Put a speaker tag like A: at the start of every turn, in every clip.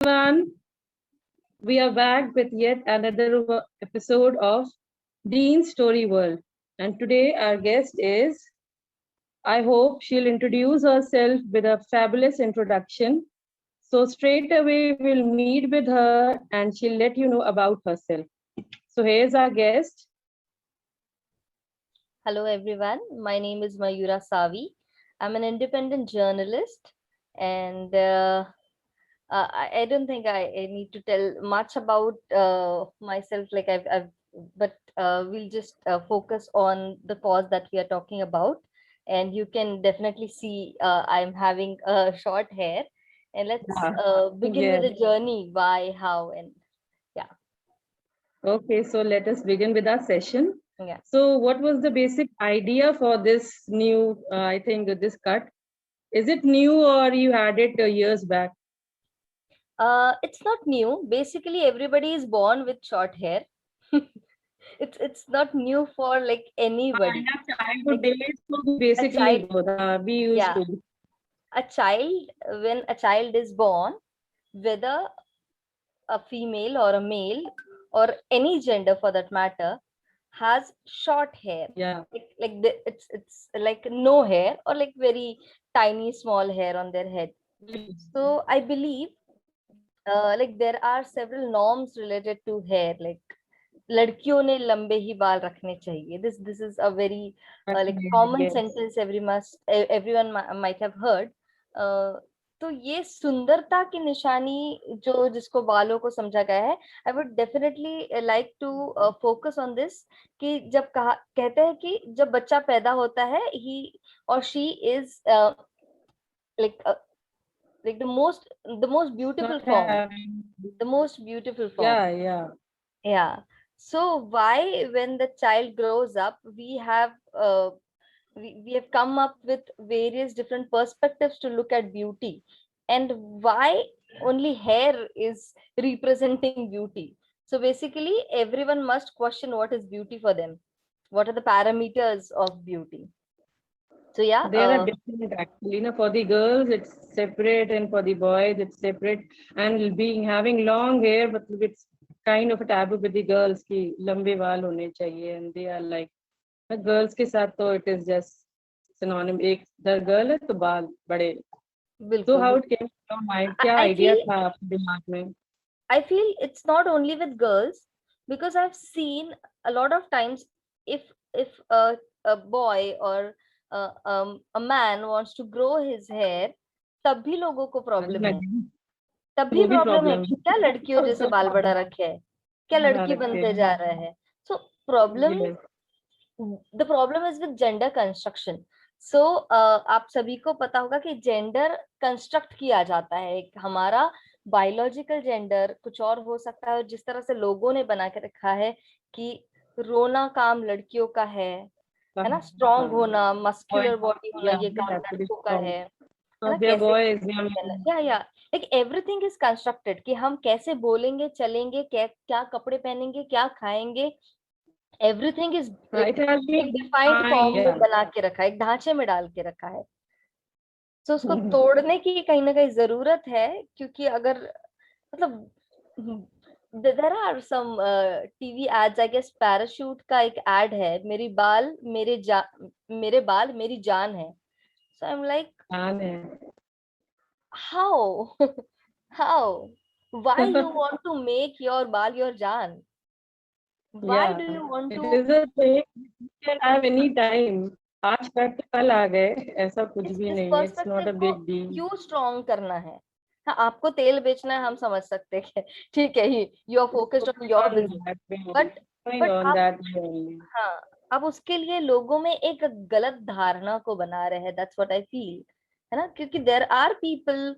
A: everyone. We are back with yet another episode of Dean's Story World. And today our guest is, I hope she'll introduce herself with a fabulous introduction. So straight away we'll meet with her and she'll let you know about herself. So here's our guest.
B: Hello everyone, my name is Mayura Savi. I'm an independent journalist and I don't think I need to tell much about myself but we'll just focus on the cause that we are talking about, and you can definitely see I'm having short hair, and let's
A: Yeah.
B: begin with
A: Yes.
B: the journey, why, how, and yeah.
A: Okay, so let us begin with our session.
B: Yeah.
A: So what was the basic idea for this new, I think this cut? Is it new or you had it years back?
B: It's not new. Basically, everybody is born with short hair. It's not new for like
A: In
B: anybody.
A: our childhood
B: Like
A: days, so we
B: a
A: basically
B: child,
A: both, we used
B: yeah,
A: to.
B: a child, when a child is born, whether a female or a male or any gender for that matter, has short hair.
A: Yeah.
B: It's like no hair or like very tiny small hair on their head. So I believe like there are several norms related to hair, like लड़कियों ने लंबे ही बाल रखने चाहिए. This is a very like common
A: Yes.
B: sentence everyone might have heard. तो ये सुंदरता की निशानी जो जिसको बालों को समझा गया है, I would definitely like to focus on this, कि जब कहा कहते हैं कि जब बच्चा पैदा होता है, ही और she is like uh, like the most beautiful
A: Not
B: form,
A: having.
B: the most beautiful form.
A: Yeah, yeah.
B: Yeah. So why, when the child grows up, we have come up with various different perspectives to look at beauty, and why only hair is representing beauty. So basically, everyone must question what is beauty for them. What are the parameters of beauty? So yeah,
A: There are different actually. For the girls it's separate and for the boys it's separate. And being having long hair, but it's kind of a taboo with the girls ki lambe baal hone chahiye, and they are like girls ke sath to it is just synonym. Ek the girl hai to baal bade. So
B: बिल्कुल
A: how it
B: बिल्कुल.
A: came to your mind? क्या
B: I
A: idea
B: feel
A: था आपके दिमाग में?
B: I feel it's not only with girls, because I've seen a lot of times, if a boy or a man wants to grow his hair, तब भी लोगों को problem है. तब भी
A: वो भी
B: प्रॉब्लम है
A: प्रॉब्लम
B: कि क्या लड़कियों जैसे बाल बढ़ा
A: है.
B: रखे है, क्या
A: बना
B: लड़की
A: रखे
B: बनते जा
A: हैं.
B: रहा है. So problem,
A: Yes.
B: The problem is with gender construction. So आप सभी को पता होगा कि जेंडर कंस्ट्रक्ट किया जाता है. एक हमारा बायोलॉजिकल जेंडर कुछ और हो सकता है, और जिस तरह से लोगों ने बना के रखा है कि रोना काम लड़कियों का है ना, स्ट्रांग होना,
A: Boys,
B: मस्कुलर बॉडी होना,
A: yeah,
B: ये
A: they
B: काम
A: have to be
B: लड़कों का
A: strong.
B: है
A: So
B: ना,
A: they are
B: कैसे
A: boys, they are
B: या लाइक एवरीथिंग इज कंस्ट्रक्टेड, कि हम कैसे बोलेंगे, चलेंगे, क्या कपड़े पहनेंगे, क्या खाएंगे, everything is like
A: it has
B: एक
A: been
B: डिफाइंड
A: defined,
B: फॉर्म में
A: yeah.
B: बना के रखा है, एक ढांचे में डाल के रखा है. तो उसको तोड़ने की कहीं ना कहीं जरूरत है, क्योंकि अगर मतलब there are some TV ads, I guess Parachute का एक एड है, मेरे बाल मेरी जान है. सो आई एम लाइक,
A: जान है.
B: How how, why you want to make your bal your jaan? Why do
A: Yeah,
B: you want
A: it
B: to?
A: is a thing you can have any time. आज cut कल आ गए, ऐसा कुछ भी
B: इस
A: नहीं है. It's not
B: पर्सपेक्टिव
A: a
B: को
A: big deal.
B: क्यों स्ट्रॉन्ग करना है? हाँ, आपको तेल बेचना है, हम समझ सकते हैं, ठीक है, ही you are focused on your
A: On
B: business.
A: that way only.
B: But
A: Going
B: but
A: on
B: आप,
A: that way only.
B: हाँ, आप उसके लिए लोगों में एक गलत धारणा को बना रहे हैं. दैट्स व्हाट आई फील, है ना, क्योंकि there are people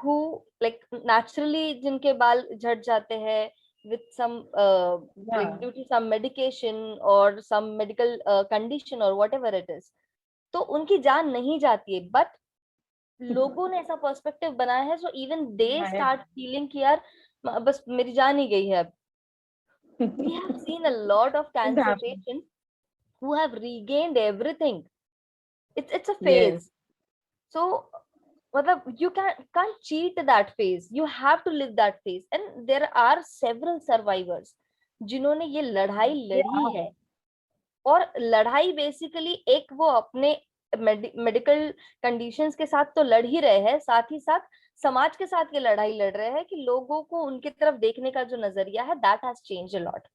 B: who like naturally जिनके बाल झड़ जाते हैं with some like
A: Yeah.
B: due to some medication or some medical condition or whatever it is, तो उनकी जान नहीं जाती है. बट लोगों ने ऐसा पर्सपेक्टिव बनाया है, सो इवन दे
A: है.
B: स्टार्ट फीलिंग कि यार बस मेरी जान ही गई है अब. We have seen a lot of
A: It
B: cancer
A: happens.
B: patients who have regained everything. It's a
A: Yes.
B: phase. So मतलब you can't cheat that phase, you have to live that phase, and there are several survivors जिन्होंने ये लड़ाई लड़ी
A: Yeah.
B: है। और लड़ाई basically एक वो अपने मेडिकल कंडीशंस के साथ तो लड़ ही रहे हैं, साथ ही साथ समाज के साथ ये लड़ाई लड़ रहे हैं कि लोगों को उनकी तरफ देखने का जो नजरिया है that has change a lot.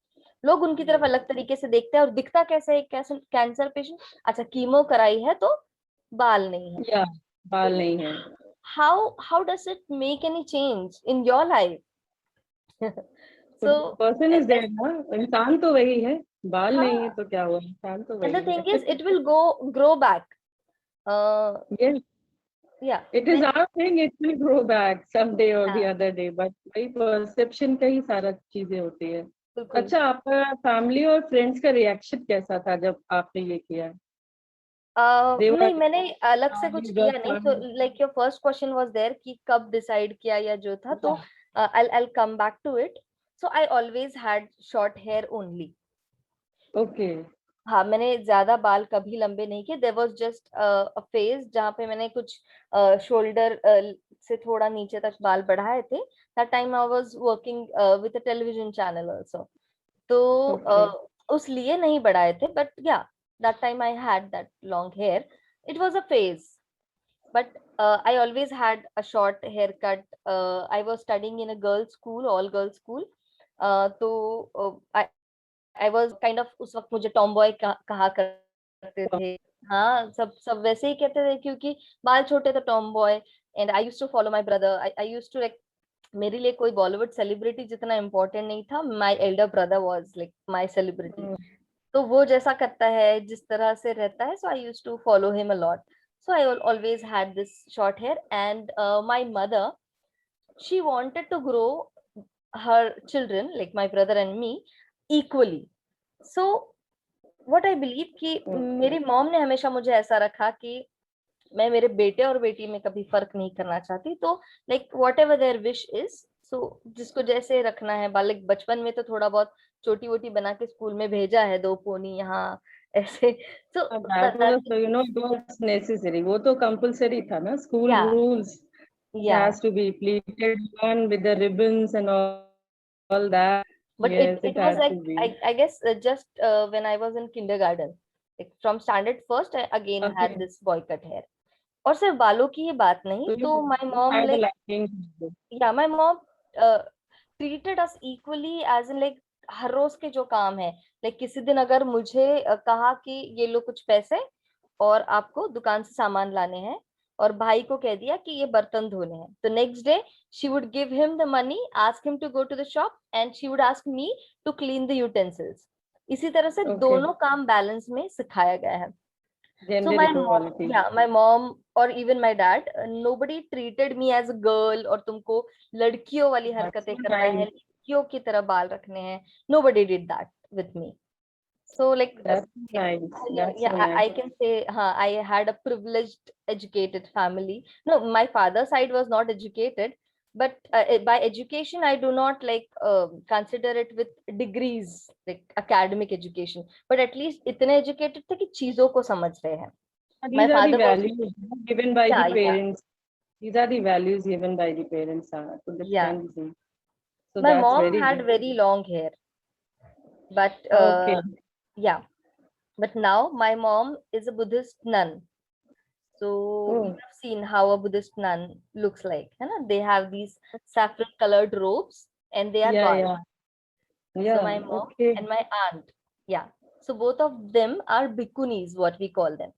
B: लोग उनकी तरफ अलग तरीके से देखते हैं, और दिखता कैसे है, कैसे कैंसर पेशेंट, अच्छा कीमो कराई है तो बाल नहीं है।
A: या बाल नहीं है।
B: How does it make any change in your life?
A: तो
B: So
A: पर्सन इज देयर ना, इंसान तो वही है, बाल नहीं है
B: हाँ,
A: तो क्या हुआ, इंसान तो
B: and the
A: वही
B: thing is
A: है।
B: it will grow back. uh
A: Yes,
B: yeah,
A: it is our thing, it will grow back someday or the
B: हाँ,
A: other day, but वही परसेप्शन का ही सारा चीजें होती है।
B: बिल्कुल।
A: अच्छा, आपका फैमिली और फ्रेंड्स का रिएक्शन कैसा था जब आपने ये किया? दे वर
B: नहीं, मैंने अलग से कुछ
A: यू
B: किया
A: जस्ट
B: नहीं। तो like your first question was there कि कब डिसाइड किया या जो था, तो I'll come back to it. So I always had short hair only.
A: Okay.
B: हाँ, मैंने ज्यादा बाल कभी लंबे नहीं किए। There was just a phase जहाँ पे मैंने कुछ शोल्डर से थोड़ा नीचे तक बाल बढ़ाए थे। That time I was working with a television channel also. तो
A: ओके।
B: उस लिए नहीं बढ़ाए थे, but yeah that time I had that long hair. It was a phase, but I always had a short haircut. I was studying in a girls school, all girls school. तो I was kind of, उस वक्त मुझे Tom boy कहा करते थे। हाँ, सब सब वैसे ही कहते थे क्योंकि बाल छोटे थे, tomboy. And I used to follow my brother, I used to like, मेरे लिए कोई बॉलीवुड सेलिब्रिटी जितना इम्पोर्टेंट नहीं था, my elder brother was like my celebrity. तो वो जैसा करता है, जिस तरह से रहता है, so I used to follow him a lot. So I always had this short hair, and my mother, she wanted to grow her children, like my brother and me, equally. So what I believe कि मेरी mom ने हमेशा मुझे ऐसा रखा कि मैं मेरे बेटे और बेटी में कभी फर्क नहीं करना चाहती। तो like whatever their wish is, so जिसको जैसे रखना है बाल। like, बचपन में तो थोड़ा बहुत चोटी वोटी बना के स्कूल में भेजा है, 2 पोनी यहाँ ऐसे। तो
A: that was, you know, it was necessary, वो तो कंपलसरी था ना, स्कूल
B: या
A: रूल्स। It
B: या
A: has to be pleated on with the ribbons and all that.
B: but it
A: Yes,
B: it
A: it
B: was
A: has
B: like
A: to be.
B: I guess just when I was in kindergarten, like from standard first I again had
A: Okay.
B: this boy cut hair. और सिर्फ बालों की ही बात नहीं,
A: So
B: तो my
A: you
B: mom
A: had a
B: like,
A: liking.
B: yeah, my mom uh, treated us equally as in like हर रोज के जो काम है, like किसी दिन अगर मुझे कहा कि ये लो कुछ पैसे और आपको दुकान से सामान लाने हैं, और भाई को कह दिया कि ये बर्तन धोने हैं, तो next day she would give him the money, ask him to go to the shop, and she would ask me to clean the utensils. इसी तरह से
A: Okay.
B: दोनों काम बैलेंस में सिखाया गया है। So
A: Gender
B: my mom,
A: equality.
B: yeah, my mom or even my dad, nobody treated me as a girl और तुमको लड़कियों वाली
A: That's
B: हरकतें
A: so
B: करना है,
A: nice.
B: लड़कियों की तरह बाल रखने हैं। Nobody did that with me. So like,
A: That's so nice. That's
B: yeah,
A: so nice.
B: I can say, I had a privileged, educated family. No, my father's side was not educated, but by education, I do not like consider it with degrees, like academic education. But at least इतने educated थे कि चीजों को समझ रहे हैं. My
A: These are the
B: father was,
A: values given by the
B: yeah, yeah,
A: parents. These are the values given by the parents to
B: yeah.
A: defend the. So
B: My
A: that's
B: mom
A: very
B: had
A: good.
B: very long hair, but
A: Okay.
B: yeah. But now my mom is a Buddhist nun. So you
A: Oh,
B: have seen how a Buddhist nun looks like. है ना? They have these saffron colored robes and they are
A: yeah,
B: bald.
A: yeah,
B: So
A: yeah.
B: my mom
A: Okay.
B: and my aunt, yeah. So both of them are bhikkhunis, what we call them.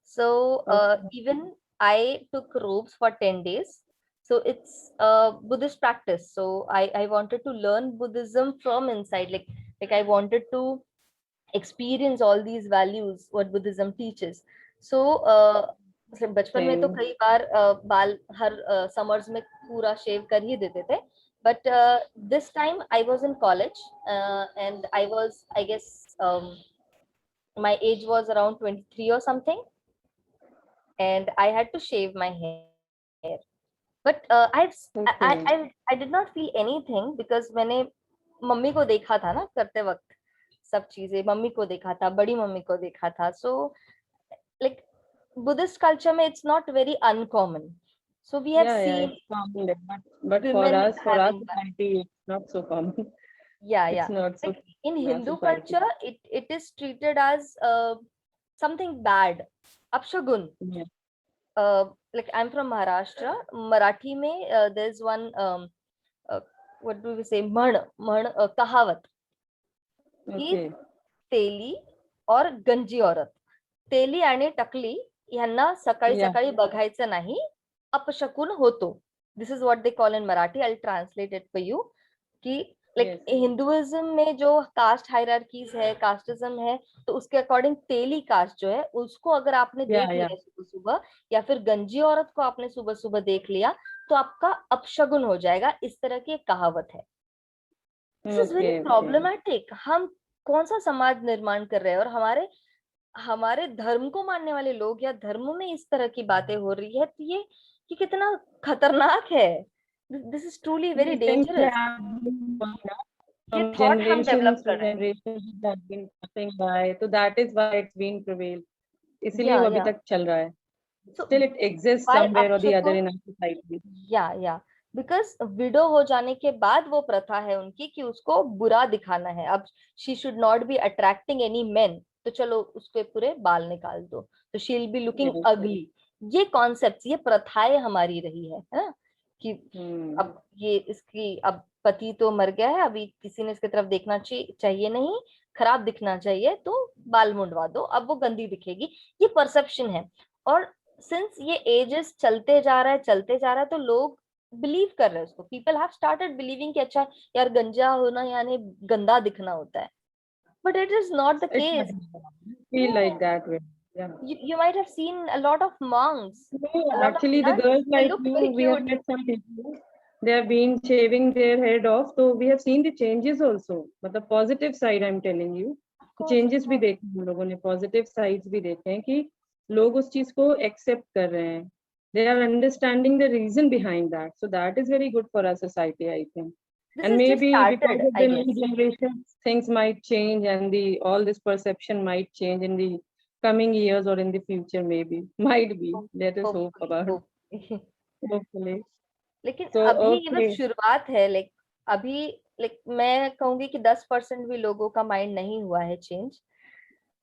B: So
A: Okay.
B: even I took robes for 10 days. So it's a Buddhist practice. So I wanted to learn Buddhism from inside. Like I wanted to experience all these values what Buddhism teaches. So मतलब बचपन में तो
A: Same.
B: कई बार बाल हर summers में पूरा शेव कर ही देते थे, but this time I was in college, and I was, I guess, my age was around 23 or something, and I had to shave my hair. But
A: Okay.
B: I did not feel anything because मैंने mummy को देखा था ना करते वक्त, सब चीजें mummy को देखा था, बड़ी मम्मी को देखा था। So like Buddhist culture में it's not very uncommon. So we have
A: Yeah,
B: seen
A: it's common, but for
B: women
A: us, for our
B: having bias.
A: society, it's not so common.
B: Yeah,
A: It's
B: yeah.
A: not so
B: Like in
A: in our
B: Hindu
A: society.
B: culture, it is treated as something bad, apshagun.
A: Yeah.
B: Like I'm from Maharashtra. Marathi में there's one uh, what do we say? म्हण कहावत की
A: Okay.
B: तेली और गंजी औरत, तेली आणि टकली यांना सकाळी
A: Yeah.
B: सकाळी बघायचं नाही, अपशकुन होतो. This is what they call in Marathi. I translate it for you. कि लाइक
A: Yes.
B: हिंदुइज्म में जो कास्ट हायरार्कीज है, कास्टिज्म है, तो उसके अकॉर्डिंग तेली कास्ट जो है उसको अगर आपने
A: Yeah.
B: देख
A: Yeah.
B: लिया सुबह सुबह, या फिर गंजी औरत को आपने सुबह सुबह देख लिया, तो आपका अपशगुन हो जाएगा. इस तरह की एक कहावत है. This is very
A: Okay. Okay.
B: Problematic. हम कौन सा समाज निर्माण कर रहे हैं, और हमारे हमारे धर्म को मानने वाले लोग या धर्म में इस तरह की बातें हो रही है, तो ये कितना खतरनाक है. This is truly very
A: These things
B: dangerous.
A: have been going on
B: ये
A: from
B: थॉट हम डेवलप
A: generations
B: कर
A: to
B: रहे हैं.
A: generations that have been passing by. So that is why it's been prevailed. इसीलिए
B: या
A: वो अभी
B: या
A: तक चल रहा है.
B: So
A: Still it exists
B: by
A: somewhere or the other
B: अपशकुन.
A: in our society.
B: या बिकॉज विडो हो जाने के बाद वो प्रथा है उनकी कि उसको बुरा दिखाना है. अब she should not be attracting any main, तो चलो उसके पूरे बाल निकाल दो, तो she will be looking
A: Yes.
B: अगली. ये कॉन्सेप्ट, ये प्रथाएं हमारी रही है ना, कि अब ये इसकी अब पति तो मर गया है, अभी किसी ने इसकी तरफ देखना चाहिए नहीं, खराब दिखना चाहिए तो बाल मुंडवा दो, अब वो गंदी दिखेगी. ये परसेप्शन है. और सिंस ये एजेस चलते जा रहा है चलते जा रहा है, तो लोग बिलीव कर रहे हैं उसको. पीपल हैव स्टार्टेड बिलीविंग कि अच्छा यार, गंजा होना यानी गंदा दिखना होता है. But it is not the
A: It
B: case.
A: doesn't feel like that way. Yeah.
B: You might have seen a lot of monks,
A: No,
B: a lot of
A: actually, the
B: nuns.
A: girls
B: They
A: like
B: look
A: you,
B: very
A: we have
B: cute.
A: met some people. They have been shaving their head off, so we have seen the changes also. But the positive side, I'm telling you,
B: Of
A: changes भी
B: course.
A: देखे हम लोगों ने, positive sides भी देखे हैं कि लोग उस चीज को एक्सेप्ट कर रहे हैं. They are understanding the reason behind that, so that is very good for our society, I think.
B: This
A: And
B: is just
A: maybe because
B: started,
A: of
B: I
A: the new
B: guess.
A: generation, things might change, and the all this perception might change in the coming years or in the future, maybe. Might be. Let us hope
B: Hopefully,
A: about.
B: hopefully.
A: Hopefully.
B: लेकिन
A: So,
B: अभी ये बस
A: okay.
B: शुरुआत है. Like अभी, like मैं कहूंगी कि 10% भी लोगों का माइंड नहीं हुआ है change.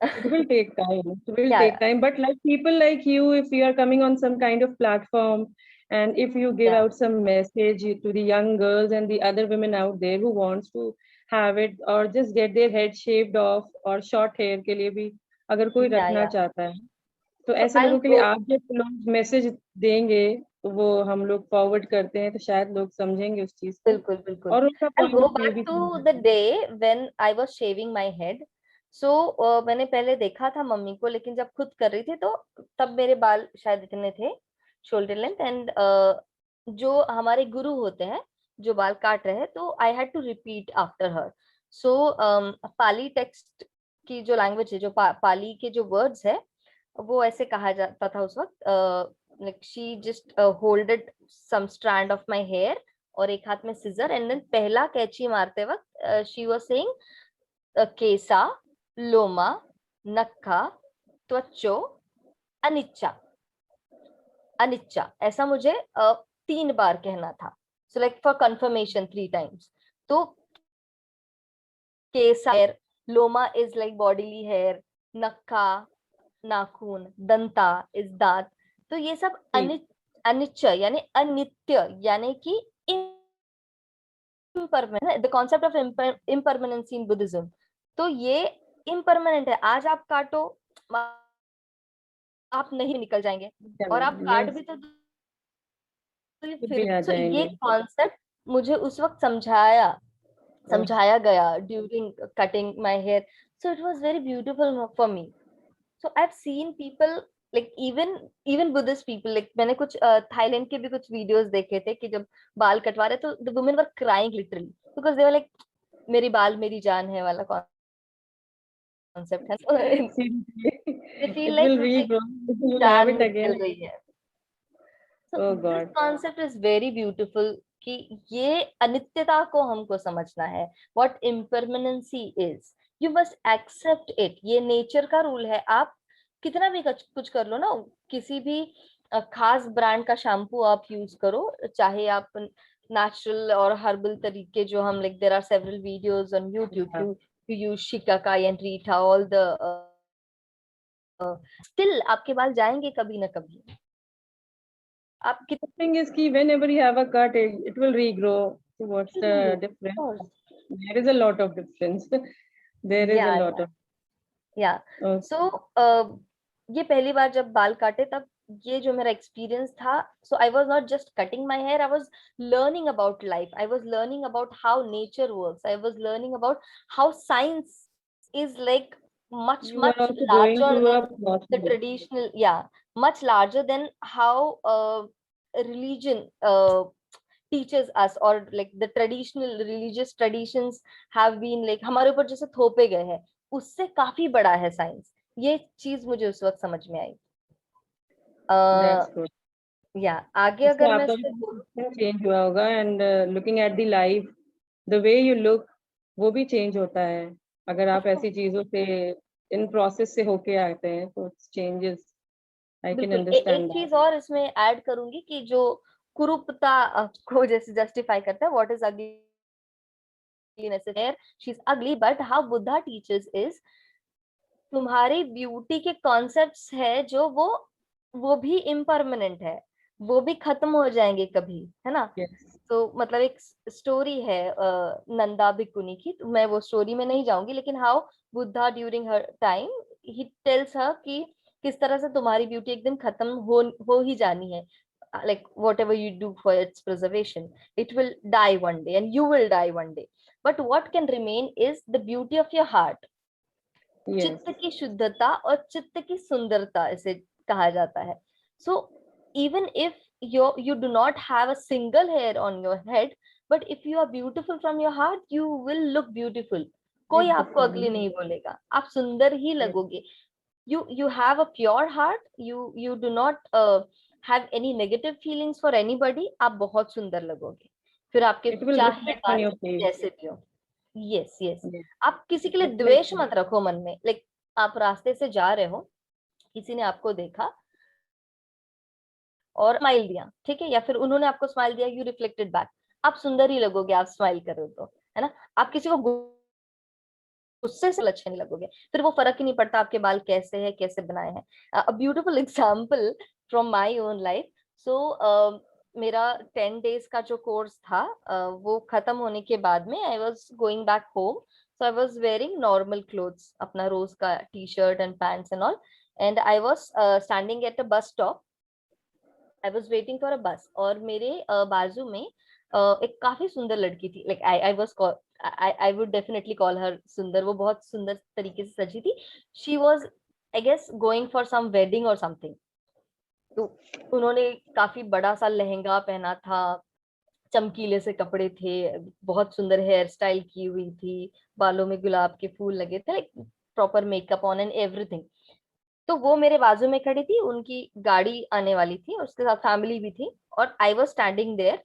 A: It will take time. It will
B: या
A: take time. But like people like you, if you are coming on some kind of platform, and if you give
B: या
A: out some message to the young girls and the other women out there who wants to have it or just get their head shaved off or short hair के लिए भी अगर कोई रखना
B: या
A: चाहता है, तो
B: सो
A: ऐसे
B: आई
A: लोगों के लिए
B: होप.
A: आप जब लोग मैसेज देंगे तो वो हम लोग फॉरवर्ड करते हैं, तो शायद लोग समझेंगे उस चीज को
B: बिल्कुल बिल्कुल.
A: और उनका
B: I
A: point
B: go
A: of view
B: back
A: भी
B: टू द
A: समझेंगे.
B: Day when I was shaving my head. So मैंने पहले देखा था मम्मी को, लेकिन जब खुद कर रही थी तो तब मेरे बाल शायद इतने थे, शोल्डर लेंथ. एंड जो हमारे गुरु होते हैं जो बाल काट रहे हैं, तो I had to repeat after her. So Pali text की जो लैंग्वेज है, जो पाली के जो वर्ड्स है, वो ऐसे कहा जाता था उस वक्त. Like she just holded some strand of my hair, और एक हाथ में सिजर, एंड देन पहला कैची मारते वक्त शी वाज सेइंग केसा, लोमा, नक्खा, त्वचो, अनिच्चा. अनिच्चा ऐसा मुझे 3 बार कहना था. So like for confirmation 3 times. तो केसा हेयर, लोमा इज लाइक बॉडीली हेयर, नक्खा नाखून, दंता इज दांत. तो ये सब अनिच्च यानी अनित्य, यानी कि impermanent, the concept of impermanency in Buddhism. तो ये impermanent है. आज आप काटो, आप नहीं निकल जाएंगे, और आप काट
A: यस,
B: भी तो ये
A: खुद
B: फिर
A: भी
B: भी.
A: आ
B: सो ये
A: जाएंगे.
B: कॉन्सेप्ट मुझे उस वक्त समझाया गया during cutting my hair. So it was very beautiful for me. So I've seen people, like even Buddhist people, like मैंने कुछ थाईलैंड के भी कुछ वीडियोस देखे थे कि जब बाल कटवा रहे, तो the women were crying literally because they were like, मेरी बाल मेरी जान है वाला कॉन्सेप्ट है. So
A: Seriously,
B: they feel
A: it
B: like
A: will regrow. You will have
B: जान
A: it
B: निकल
A: again.
B: रही है. So
A: Oh
B: this
A: God.
B: concept is very beautiful कि ये अनित्यता को हमको समझना है. What impermanency is, you must accept it. ये नेचर का रूल है. आप कितना भी कुछ कर लो ना, किसी भी खास ब्रांड का शैम्पू आप यूज करो, चाहे आप नेचुरल और हर्बल तरीके जो हम like there are several videos on YouTube
A: Yeah.
B: To use shikakai and reetha all the still आपके बाल जाएंगे कभी ना कभी। आप कितने
A: Thing is कि whenever you have a cut, it will regrow. So what's the difference? There is a lot of difference. There is a
B: या
A: lot of.
B: या
A: Okay.
B: सो ये पहली बार जब बाल काटे तब ये जो मेरा एक्सपीरियंस था, so I was not just cutting my hair, I was learning about life, I was learning about how nature works, I was learning about how science is like much
A: You are
B: much
A: also going
B: larger
A: through
B: than
A: a
B: the
A: process.
B: traditional, yeah, much larger than how religion teaches us, or like the traditional religious traditions have been like हमारे ऊपर जैसे थोपे गए हैं, उससे काफी बड़ा है साइंस। ये चीज मुझे उस वक्त समझ में आई।
A: That's
B: uh
A: good.
B: या आगे
A: इससे
B: अगर मैं
A: आपका भी
B: इससे बोलूं,
A: चेंज हुआ होगा and looking at the life the way you look वो भी चेंज होता है अगर आप ऐसी चीजों से इन प्रोसेस से होके आते हैं तो चेंजेस आई कैन
B: बिल्कुल एक
A: अंडरस्टैंड दैट।
B: चीज और इसमें ऐड करूंगी कि जो कुरूपता को जैसे जस्टिफाई करता है, what is ugliness in hair, she's ugly, but how Buddha teaches is तुम्हारी ब्यूटी के कॉन्सेप्ट्स है जो वो भी इम्परमानेंट है, वो भी खत्म हो जाएंगे कभी, है ना।
A: यस
B: तो मतलब एक स्टोरी है नंदा भिक्कुनी की, तो मैं वो स्टोरी में नहीं जाऊंगी, लेकिन how Buddha during her time he tells her कि किस तरह से तुम्हारी ब्यूटी एक दिन खत्म हो ही जानी है, like whatever you do for its preservation, it will die one day and you will die one day, but what can remain is the beauty of your heart,
A: yes
B: चित्त की शुद्धता और चित्त की सुंदरता इसे कहा जाता है। So even if you do not have a single hair on your head, but if you are beautiful from your heart, you will look beautiful, कोई आपको अगली नहीं बोलेगा, आप सुंदर ही लगोगे। You have a pure heart, you do not have any negative feelings for anybody, आप बहुत सुंदर लगोगे, फिर आपके
A: इट विल
B: चाहे
A: रिफ्लेक्ट ऑन
B: बाल
A: योर फेस।
B: जैसे भी हो। यस यस, आप किसी के लिए द्वेष मत रखो मन में, लाइक आप रास्ते से जा रहे हो, किसी ने आपको देखा और स्माइल दिया, ठीक है, या फिर उन्होंने आपको स्माइल दिया, यू रिफ्लेक्टेड बैक, आप सुंदर ही लगोगे, आप स्माइल कर रहे हो तो, है ना। आप किसी को गुस्से से अच्छे नहीं लगोगे, फिर वो फर्क ही नहीं पड़ता आपके बाल कैसे हैं, कैसे बनाए हैं। A beautiful example from my own life. So मेरा 10 days का जो कोर्स था, वो खत्म होने के बाद में I was going back home, so I was wearing normal clothes, अपना रोज का T shirt and pants and all, and I was standing at a bus stop, I was waiting for a बस, और मेरे बाजू में एक काफी सुंदर लड़की थी, like I was I would definitely call her सुंदर, वो बहुत सुंदर तरीके से सजी थी। She was I guess going for some wedding और समथिंग, तो उन्होंने काफी बड़ा सा लहंगा पहना था, चमकीले से कपड़े थे, बहुत सुंदर हेयर स्टाइल की हुई थी, बालों में गुलाब के फूल लगे थे, like proper makeup on and everything. तो वो मेरे बाजू में खड़ी थी, उनकी गाड़ी आने वाली थी, उसके साथ फैमिली भी थी, और I was standing there,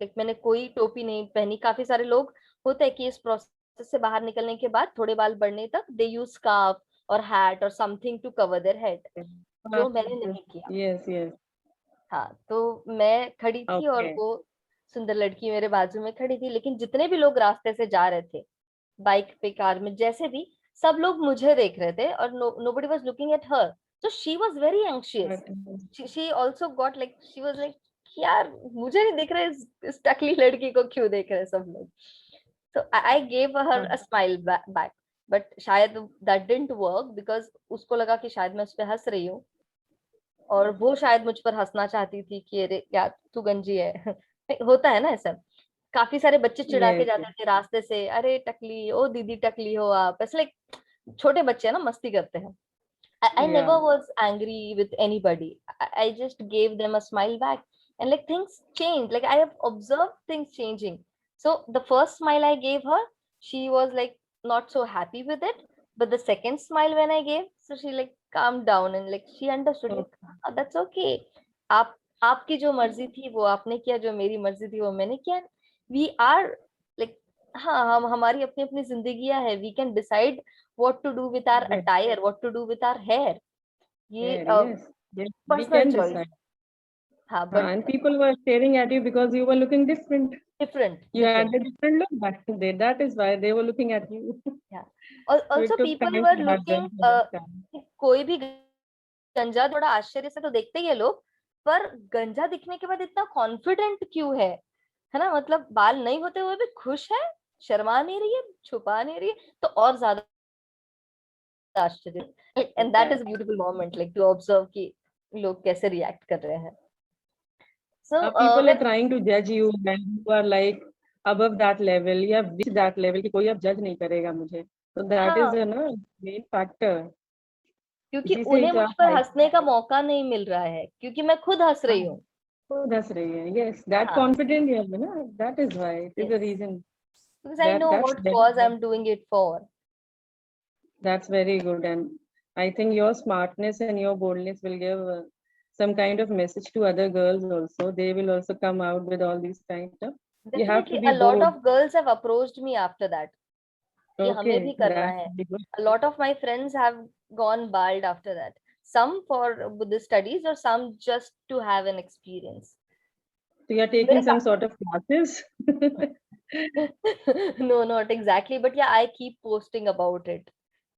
B: like मैंने कोई टोपी नहीं पहनी। काफी सारे लोग होते हैं कि इस प्रोसेस से बाहर निकलने के बाद थोड़े बाल बढ़ने तक दे यूज स्कार्फ और हैट और something to cover their head, जो मैंने नहीं किया।
A: यस यस
B: हाँ, तो मैं खड़ी थी और
A: ओके
B: वो सुंदर लड़की मेरे बाजू में खड़ी थी, लेकिन जितने भी लोग रास्ते से जा रहे थे, बाइक पे, कार में, जैसे भी, सब लोग मुझे देख रहे थे, और nobody was looking at her, so she was very anxious, she also got like, she was like, यार मुझे नहीं दिख रहे, इस टकली लड़की को क्यों देख रहे हैं सब लोग। so I gave her a smile back, but शायद that didn't work because उसको लगा कि शायद मैं उस पर हंस रही हूँ, और वो शायद मुझ पर हंसना चाहती थी कि अरे यार तू गंजी है होता है ना ऐसा, काफी सारे बच्चे चिढ़ा के
A: यस
B: जाते थे रास्ते से, अरे टकली, ओ दीदी टकली हो आप, ऐसे लाइक छोटे बच्चे है ना, मस्ती करते हैं। I
A: या
B: never was angry with anybody. I just gave them a smile back, and like things changed. Like I have observed things changing. So the first smile I gave her, she was like not so happy with it. But the second smile when I gave, so she like calmed down and like she understood like, "Ah, that's okay. आप आपकी जो मर्जी थी वो आपने किया, जो मेरी मर्जी थी वो मैंने किया। We are like, हाँ, हम हमारी अपनी अपनी जिंदगियां है, we can decide what to do with our attire, what to do with our hair. ये
A: yes yes we
B: personal
A: can
B: choice,
A: decide
B: हाँ, but
A: And people were staring at you because you were looking different.
B: different.
A: You had a different look back then. That is why they were looking at you.
B: Yeah.
A: So it
B: Also
A: took
B: people
A: time
B: were
A: for us
B: looking,
A: to understand.
B: कोई भी गंजा थोड़ा आश्चर्य से तो देखते ही है लोग, पर गंजा दिखने के बाद इतना कॉन्फिडेंट क्यों है ना? मतलब बाल नहीं होते हुए भी खुश है, शर्मा नहीं रही है, छुपा नहीं रही है, तो और ज्यादा आश्चर्य। And that is beautiful moment, like to observe कि लोग कैसे रिएक्ट कर रहे हैं। सो
A: People are trying to judge you and you are like above that level. You have reached that level कि कोई अब judge नहीं करेगा मुझे. So that is
B: हाँ,
A: a no main factor.
B: क्योंकि
A: इसी से
B: उन्हें मुझ
A: आप
B: पर
A: हाइट
B: हंसने का मौका नहीं मिल रहा है, क्योंकि मैं खुद हंस रही हूँ।
A: खुद हंस रही है. Yes, that
B: हाँ,
A: confident है ना. That is why it is
B: yes,
A: the reason.
B: because I know
A: That's
B: what
A: very
B: cause
A: good.
B: I'm doing it for.
A: That's very good, and I think your smartness and your boldness will give some kind of message to other girls also. They will also come out with all these kind of. You have to
B: Definitely,
A: be
B: a lot
A: bold.
B: of girls have approached me after that. ये हमें भी
A: Okay,
B: करना
A: that's
B: है.
A: very good.
B: A lot of my friends have gone bald after that. Some for Buddhist studies or some just to have an experience.
A: So you are taking
B: मेरे
A: some sort of classes.
B: no, not exactly, but yeah, I keep posting about it.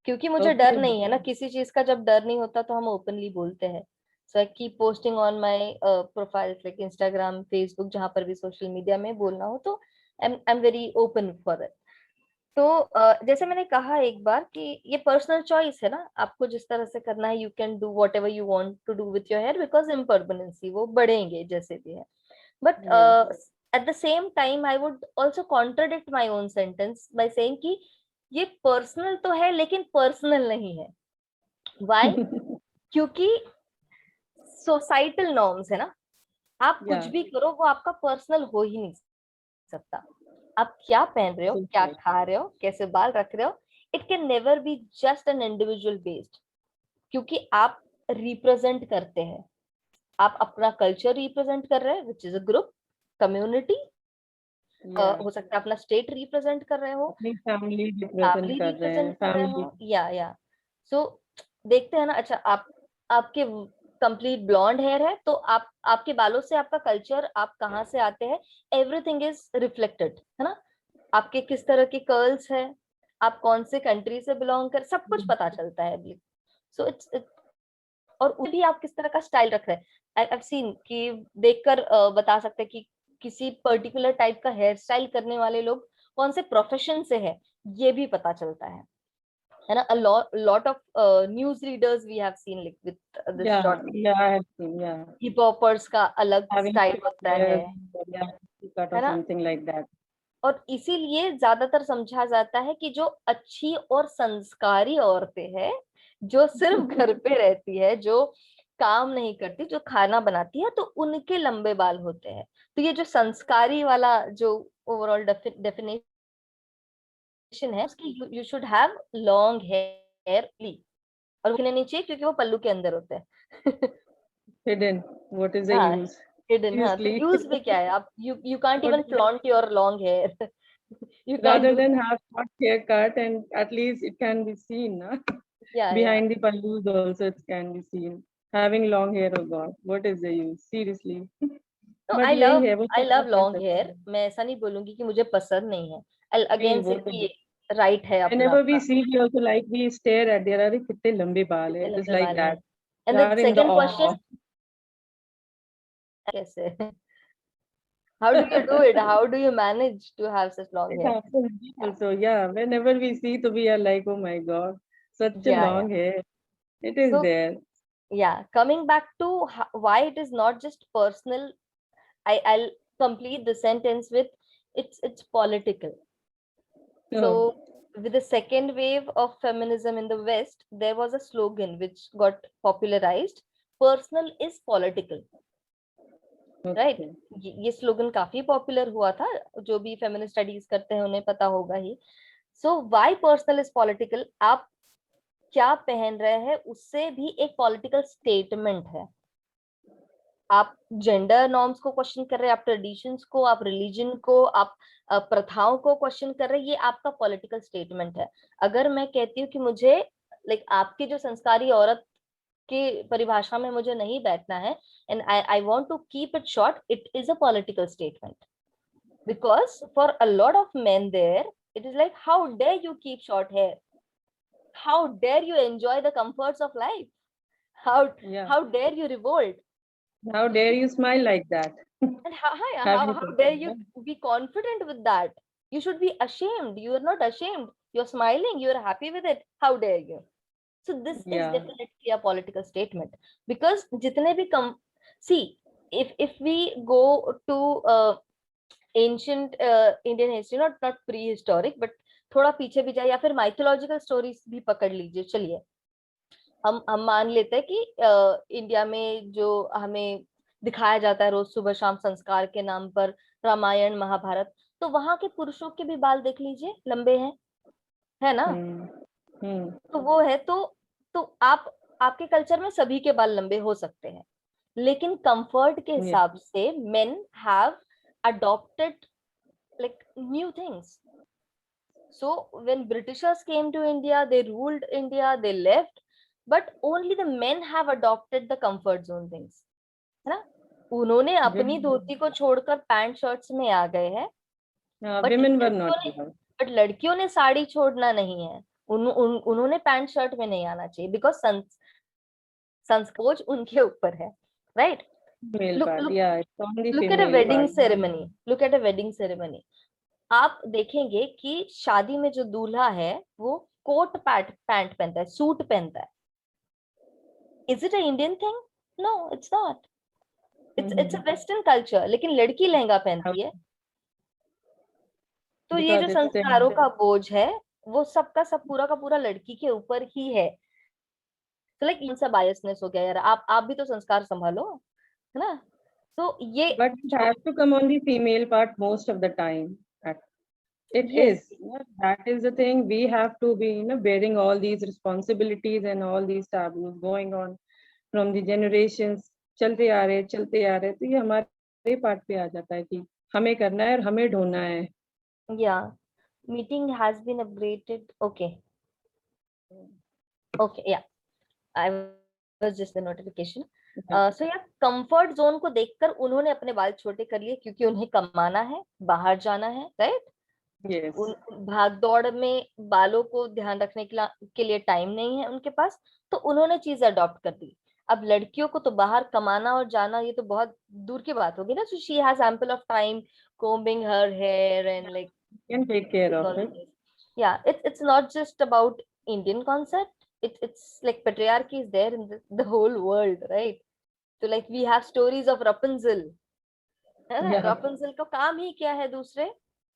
B: क्योंकि मुझे डर
A: Okay,
B: नहीं है ना, किसी चीज का जब डर नहीं होता तो हम ओपनली बोलते हैं. So I keep posting on my profiles like Instagram, Facebook, जहां पर भी सोशल मीडिया में बोलना हो तो I am very open for it. तो जैसे मैंने कहा एक बार कि ये पर्सनल चॉइस है ना, आपको जिस तरह से करना है, you can do whatever you want to do with your hair, because impermanency वो बढ़ेंगे जैसे भी है. But
A: yes.
B: at the same time, I would also contradict my own sentence by saying कि ये पर्सनल तो है लेकिन पर्सनल नहीं है. Why? क्योंकि सोसाइटल नॉर्म्स है ना, आप कुछ
A: Yeah,
B: भी करो वो आपका पर्सनल हो ही नहीं सकता. आप क्या पहन रहे हो,
A: so
B: क्या
A: true.
B: खा रहे हो, कैसे बाल रख रहे हो, it can never be just an individual based. क्योंकि आप रिप्रेजेंट करते हैं, आप अपना कल्चर रिप्रेजेंट कर रहे हैं, which is a group, community,
A: Yeah,
B: हो सकता है अपना स्टेट रिप्रेजेंट कर रहे हो,
A: अपनी फैमिली रिप्रेजेंट
B: फैमिली
A: कर रहे हैं,
B: रिप्रेजेंट कर रहे
A: फैमिली.
B: हो, या सो देखते हैं ना. अच्छा, आप आपके कंप्लीट ब्लॉन्ड हेयर है तो आप आपके बालों से आपका कल्चर, आप कहाँ से आते हैं, एवरीथिंग इज रिफ्लेक्टेड, है ना. आपके किस तरह के कर्ल्स है, आप कौन से कंट्री से बिलोंग कर, सब कुछ पता चलता है. सो इट्स और उन्हें भी आप किस तरह का स्टाइल रख रहे हैं. आई हैव सीन कि देखकर बता सकते हैं कि किसी पर्टिकुलर टाइप का हेयर स्टाइल करने वाले लोग कौन से प्रोफेशन से है, ये भी पता चलता है ना. a lot of news readers we have seen like with this
A: Yeah,
B: short
A: yeah, I have seen, yeah.
B: hip hoppers का अलग
A: Having
B: स्टाइल
A: short
B: होता
A: hairs, yeah, cut
B: है
A: or
B: ना.
A: something like that.
B: और इसीलिए ज्यादातर समझा जाता है कि जो अच्छी और संस्कारी औरतें हैं, जो सिर्फ घर पे रहती है, जो काम नहीं करती, जो खाना बनाती है, तो उनके लंबे बाल होते हैं. तो ये जो संस्कारी वाला जो ओवरऑल डेफिनेशन है उसकी, you should have long hair plea, और उन्हें नहीं चाहिए क्योंकि वो पल्लू के अंदर होते हैं.
A: Hidden. What is the
B: हाँ,
A: use?
B: हिडन. हाँ, तो
A: Seriously.
B: यूज भी क्या है, आप you can't
A: What
B: even flaunt your long hair. You can't
A: rather
B: do.
A: than have short haircut and at least it can be seen, na?
B: या
A: Behind the palloos also it can be seen. Having long hair, oh God, what is the use? Seriously.
B: तो
A: But यही है वो
B: आई
A: सब
B: love
A: आप कर
B: long
A: सकते
B: hair.
A: हैं.
B: मैं ऐसा नहीं बोलूंगी कि मुझे पसंद नहीं है. आई
A: नहीं
B: अगेन
A: वो
B: से
A: तो
B: कि राइट है अपना
A: whenever we
B: अपना.
A: see we also like we stare at there अरे कितने लंबे बाल है
B: कितने
A: just
B: लंबे
A: like
B: बाल हैं.
A: that.
B: And
A: We
B: the
A: are in the
B: second
A: awe.
B: Question, कैसे, how do you do it, how do you manage to have such long
A: It
B: hair.
A: happens also, yeah. Whenever we see, so we are like, oh my God, such a
B: या
A: long hair. It is
B: so
A: there.
B: yeah, coming back to why it is not just personal, I'll complete the sentence with it's political.
A: Oh,
B: So with the second wave of feminism in the West, there was a slogan which got popularized: personal is political. Right.
A: okay.
B: ये slogan काफी popular हुआ था, जो भी feminist studies करते हैं उन्हें पता होगा ही. So why personal is political, आप क्या पहन रहे हैं उससे भी एक पॉलिटिकल स्टेटमेंट है. आप जेंडर नॉर्म्स को क्वेश्चन कर रहे हैं, आप ट्रेडिशंस को, आप रिलीजन को, आप प्रथाओं को क्वेश्चन कर रहे हैं, ये आपका पॉलिटिकल स्टेटमेंट है. अगर मैं कहती हूँ कि मुझे लाइक आपकी जो संस्कारी औरत के परिभाषा में मुझे नहीं बैठना है, and I want to keep it short, it is a political statement. Because for a lot of men there, it is like, how dare you keep short hair? How dare you enjoy the comforts of life?
A: Yeah.
B: How dare you revolt?
A: How dare you smile like that?
B: And
A: Have you
B: how
A: thought
B: dare
A: of
B: you
A: that?
B: be confident with that? You should be ashamed. You are not ashamed. You're smiling. You're happy with it. How dare you? So this is
A: Yeah.
B: definitely a political statement, because jitne bhi see, if we go to ancient Indian history, not prehistoric, but थोड़ा पीछे भी जाए, या फिर mythological stories भी पकड़ लीजिए, चलिए हम मान लेते हैं कि इंडिया में जो हमें दिखाया जाता है रोज सुबह शाम संस्कार के नाम पर, रामायण महाभारत, तो वहां के पुरुषों के भी बाल देख लीजिए, लंबे हैं, है ना?
A: Hmm. Hmm.
B: तो वो है, तो आपके कल्चर में सभी के बाल लंबे हो सकते हैं, लेकिन कंफर्ट के
A: Yes.
B: हिसाब से men have adopted like new things. So when Britishers came to India, they ruled India, they left, but only the men have adopted the comfort zone things, है ना? उन्होंने अपनी धोती को छोड़कर पैंट शर्ट्स में आ गए हैं, but
A: Women were not allowed.
B: लड़कियों ने साड़ी छोड़ना नहीं है, उन्होंने पैंट शर्ट में नहीं आना चाहिए, बिकॉज संस्कोच उनके ऊपर है, right?
A: Male
B: look
A: part.
B: look
A: Yeah, it's on the
B: look at a
A: female
B: wedding
A: part.
B: ceremony, look at a wedding ceremony. आप देखेंगे कि शादी में जो दूल्हा है वो कोट पैंट पहनता है, सूट पहनता है. Is it a Indian thing? No, it's not. It's a western culture. लेकिन लड़की लहंगा पहनती है. तो ये जो
A: Because it's
B: संस्कारों का बोझ है वो सबका सब पूरा का पूरा लड़की के ऊपर ही है. तो लाइक कौन सा बायसनेस हो गया यार, आप भी तो संस्कार संभालो, है ना? तो ये
A: but it has to come on the female part most of the time. It
B: yes,
A: is. That is the thing. We have to be, bearing all these responsibilities and all these taboos going on from the generations. चलते आ रहे, तो ये हमारे part पे आ जाता है कि हमें करना है और हमें ढोना है.
B: yeah, meeting has been upgraded. Okay, yeah, I was just the notification. So yeah, comfort zone को देखकर उन्होंने अपने बाल छोटे कर लिए, क्योंकि उन्हें कमाना है, बाहर जाना है, राइट?
A: Yes.
B: भाग दौड़ में बालों को ध्यान रखने के लिए टाइम नहीं है उनके पास, तो उन्होंने चीज अडॉप्ट कर दी. अब लड़कियों को तो बाहर कमाना और जाना ये तो बहुत दूर की बात होगी ना. So she has ample of time combing her hair and like
A: Can take care of
B: all
A: it.
B: this. Yeah, it's not just about Indian concept. It's like patriarchy is there in the whole world, right? So like we have stories of Rapunzel, है ना?
A: Yeah.
B: Rapunzel का काम ही क्या है दूसरे,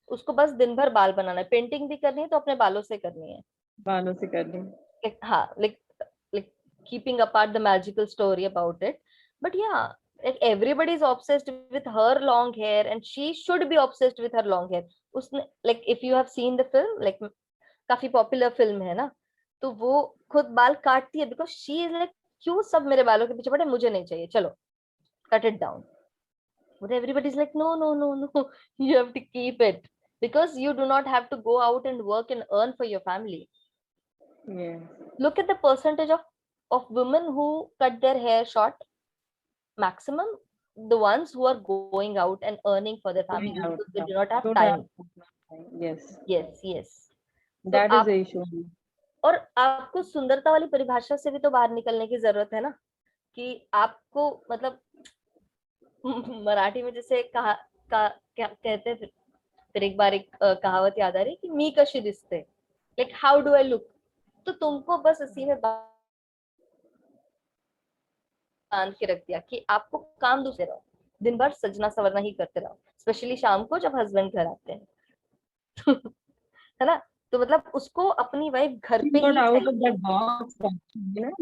B: उसको बस दिन भर बाल बनाना है, पेंटिंग भी करनी है तो अपने बालों से करनी है.
A: बालों से कर ली.
B: हाँ, like keeping apart the magical story about it, but yeah, like everybody is obsessed with her long hair and she should be obsessed with her long hair. उसने like if you have seen the film, like काफी popular film है ना, तो वो खुद बाल काटती है बिकॉज शी इज लाइक, क्यों सब मेरे बालों के पीछे पड़े, मुझे नहीं चाहिए, चलो cut it down. But everybody is like, no, no, no, no, you have to keep it because you do not have to go out and work and earn for your family.
A: Yeah.
B: Look at the percentage of women who cut their hair short. Maximum the ones who are going out and earning for their family
A: Going out,
B: because they
A: yeah.
B: do not have
A: Don't
B: time.
A: time. Yes.
B: Yes. तो
A: That is
B: आप,
A: the issue.
B: और आपको सुंदरता वाली परिभाषा से भी तो बाहर निकलने की जरूरत है ना, कि आपको मतलब मराठी में जैसे क्या कहते हैं, फिर एक बार एक कहावत याद आ रही है कि मी कशी दिसते, like how do I look. तो तुमको बस इसी में बांध के रख दिया कि आपको काम दूसरे रहो, दिन भर सजना सवरना ही करते रहो, स्पेशली शाम को जब हस्बैंड घर आते हैं. है ना? तो मतलब उसको अपनी वाइफ घर
A: She's
B: पे
A: not
B: ही
A: out of
B: चाहिए.
A: that box.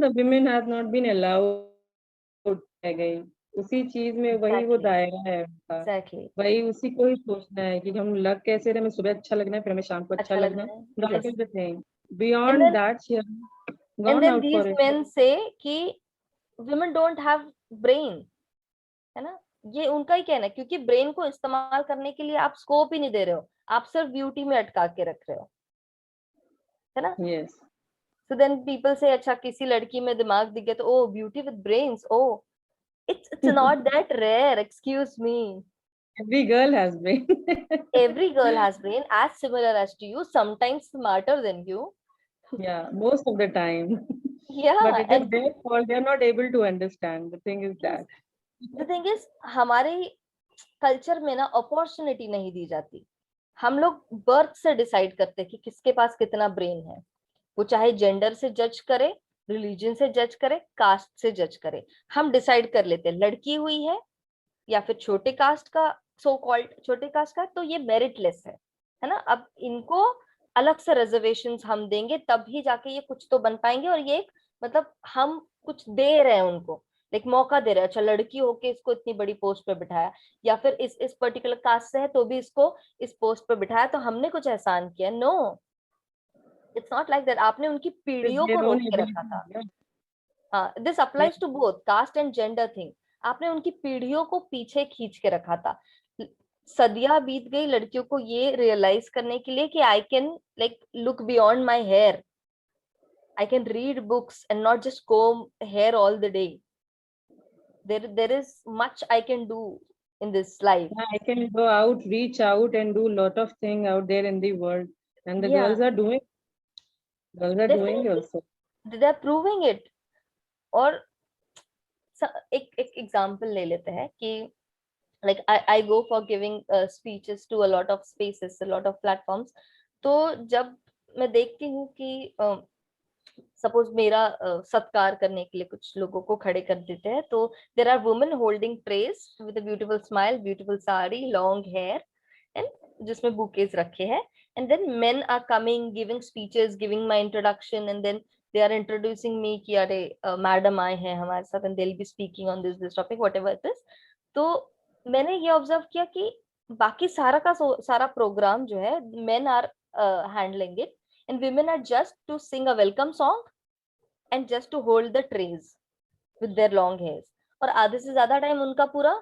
A: The women have not been allowed. गई उसी चीज में, वही वो दायरा है उनका.
B: Exactly.
A: वही उसी को ही सोचना है कि हम लग कैसे रहे, हमें सुबह अच्छा लगना है, फिर हमें शाम को अच्छा लगना है. That is the thing. Beyond that, she has
B: and
A: gone
B: then
A: out for
B: these
A: it.
B: men say कि women don't have brain, है ना? ये उनका ही कहना है, क्योंकि ब्रेन को इस्तेमाल करने के लिए आप स्कोप ही नहीं दे रहे हो, आप सिर्फ ब्यूटी में अटका के रख रहे हो, है ना?
A: Yes.
B: So then people say, अच्छा किसी लड़की में दिमाग दिख गया तो oh beauty with brains, oh it's not that rare, excuse me.
A: Every girl has brain.
B: Every girl has brain as similar as to you, sometimes smarter than you.
A: Yeah, most of the time. But
B: Yeah,
A: it is
B: and
A: their fault. They are not able to understand. The thing is
B: yes,
A: that.
B: the thing is हमारे culture में ना opportunity नहीं दी जाती. हम लोग birth से decide करते हैं कि किसके पास कितना ब्रेन है. वो चाहे जेंडर से जज करे, रिलीजन से जज करे, कास्ट से जज करे, हम डिसाइड कर लेते हैं लड़की हुई या फिर छोटे कास्ट का, सो कॉल्ड छोटे कास्ट का, तो ये मेरिटलेस है ना. अब इनको अलग से रिजर्वेशंस हम देंगे तभी जाके ये कुछ तो बन पाएंगे. और ये एक मतलब हम कुछ दे रहे हैं उनको, लाइक मौका दे रहे हैं. अच्छा लड़की होके इसको इतनी बड़ी पोस्ट पे बिठाया, या फिर इस पर्टिकुलर कास्ट से है तो भी इसको इस पोस्ट पे बिठाया, तो हमने कुछ एहसान किया. No, it's not like that. आपने उनकी
A: It's
B: पीढ़ियों को
A: their own
B: रोक के रखा
A: ability.
B: था.
A: Yeah.
B: हाँ, this
A: Yes.
B: Applies to both caste and gender thing. आपने उनकी पीढ़ियों को पीछे खींच के रखा था. सदियां बीत गई लड़कियों को ये रियलाइज करने के लिए कि I can like look beyond my hair, I can read books and not just comb hair all the day. there is much I can do in this life.
A: Yeah, I can go out, reach out, and do a lot of things out there in the world. And the
B: Yeah,
A: girls are doing. Girls are doing
B: definitely
A: also.
B: they are proving it. और एक example ले लेते हैं कि like I go for giving speeches to a lot of spaces, a lot of platforms. तो जब मैं देखती हूँ कि सपोज मेरा सत्कार करने के लिए कुछ लोगों को खड़े कर देते हैं, तो there are women holding trays with beautiful smile, beautiful sari, long hair and जिसमें बुकेज रखे हैं. And then men are coming, giving speeches, giving my introduction, and then they are introducing me कि अरे मैडम आए हैं हमारे साथ and they will be speaking on this topic whatever it is. तो मैंने ये ऑब्जर्व किया कि बाकी सारा का सारा प्रोग्राम जो है men are handling it, and women are just to sing a welcome song and just to hold the trays with their long hairs. और आधे से ज्यादा टाइम उनका पूरा